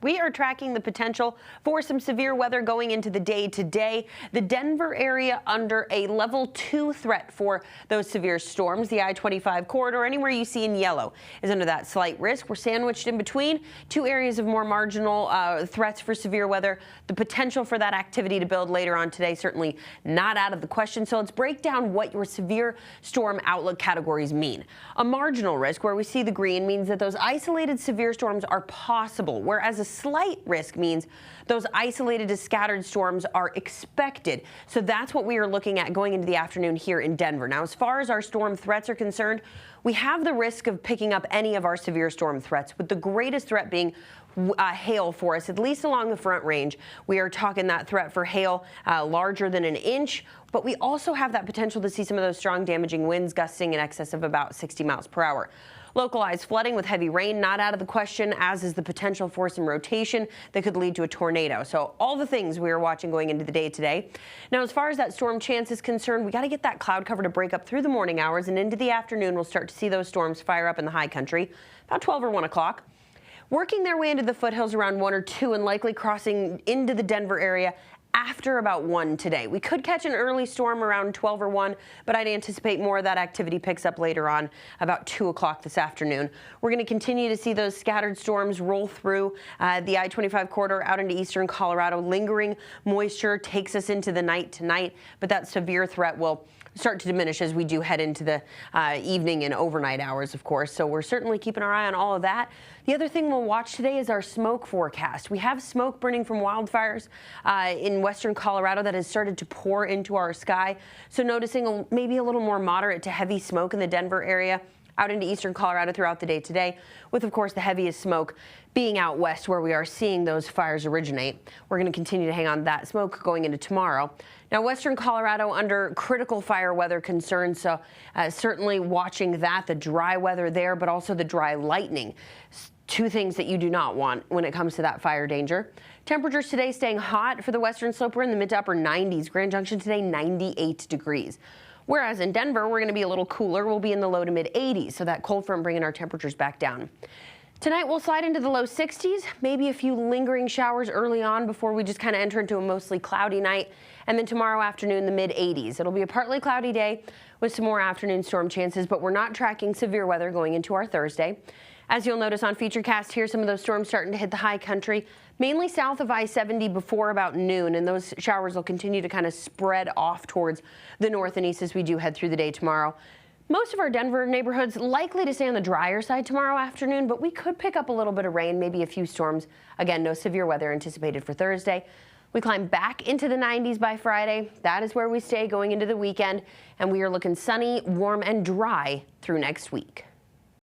We are tracking the potential for some severe weather going into the day today. The Denver area under a level 2 threat for those severe storms. The I-25 corridor, anywhere you see in yellow, is under that slight risk. We're sandwiched in between two areas of more marginal threats for severe weather. The potential for that activity to build later on today certainly not out of the question. So let's break down what your severe storm outlook categories mean. A marginal risk, where we see the green, means that those isolated severe storms are possible, whereas a slight risk means those isolated to scattered storms are expected. So that's what we are looking at going into the afternoon here in Denver. Now, as far as our storm threats are concerned, we have the risk of picking up any of our severe storm threats, with the greatest threat being hail for us, at least along the Front Range. We are talking that threat for hail larger than an inch, but we also have that potential to see some of those strong damaging winds gusting in excess of about 60 miles per hour. Localized flooding with heavy rain not out of the question, as is the potential for some rotation that could lead to a tornado. So all the things we are watching going into the day today. Now, as far as that storm chance is concerned, we got to get that cloud cover to break up through the morning hours, and into the afternoon we'll start to see those storms fire up in the high country about 12 or 1 o'clock. Working their way into the foothills around 1 or 2 and likely crossing into the Denver area after about 1 today. We could catch an early storm around 12 or 1, but I'd anticipate more of that activity picks up later on about 2 o'clock this afternoon. We're going to continue to see those scattered storms roll through the I-25 corridor out into eastern Colorado. Lingering moisture takes us into the night tonight, but that severe threat will start to diminish as we do head into the evening and overnight hours, of course. So we're certainly keeping our eye on all of that. The other thing we'll watch today is our smoke forecast. We have smoke burning from wildfires in western Colorado that has started to pour into our sky. So noticing maybe a little more moderate to heavy smoke in the Denver area, out into eastern Colorado throughout the day today, with, of course, the heaviest smoke being out west where we are seeing those fires originate. We're going to continue to hang on to that smoke going into tomorrow. Now, western Colorado under critical fire weather concerns, so certainly watching that, the dry weather there, but also the dry lightning. Two things that you do not want when it comes to that fire danger. Temperatures today staying hot for the western slope. We're in the mid to upper 90s. Grand Junction today, 98 degrees. Whereas in Denver, we're going to be a little cooler. We'll be in the low to mid 80s, so that cold front bringing our temperatures back down. Tonight, we'll slide into the low 60s, maybe a few lingering showers early on before we just kind of enter into a mostly cloudy night. And then tomorrow afternoon, the mid 80s. It'll be a partly cloudy day with some more afternoon storm chances, but we're not tracking severe weather going into our Thursday. As you'll notice on Featurecast here, some of those storms starting to hit the high country, mainly south of I-70 before about noon, and those showers will continue to kind of spread off towards the north and east as we do head through the day tomorrow. Most of our Denver neighborhoods likely to stay on the drier side tomorrow afternoon, but we could pick up a little bit of rain, maybe a few storms. Again, no severe weather anticipated for Thursday. We climb back into the 90s by Friday. That is where we stay going into the weekend, and we are looking sunny, warm, and dry through next week.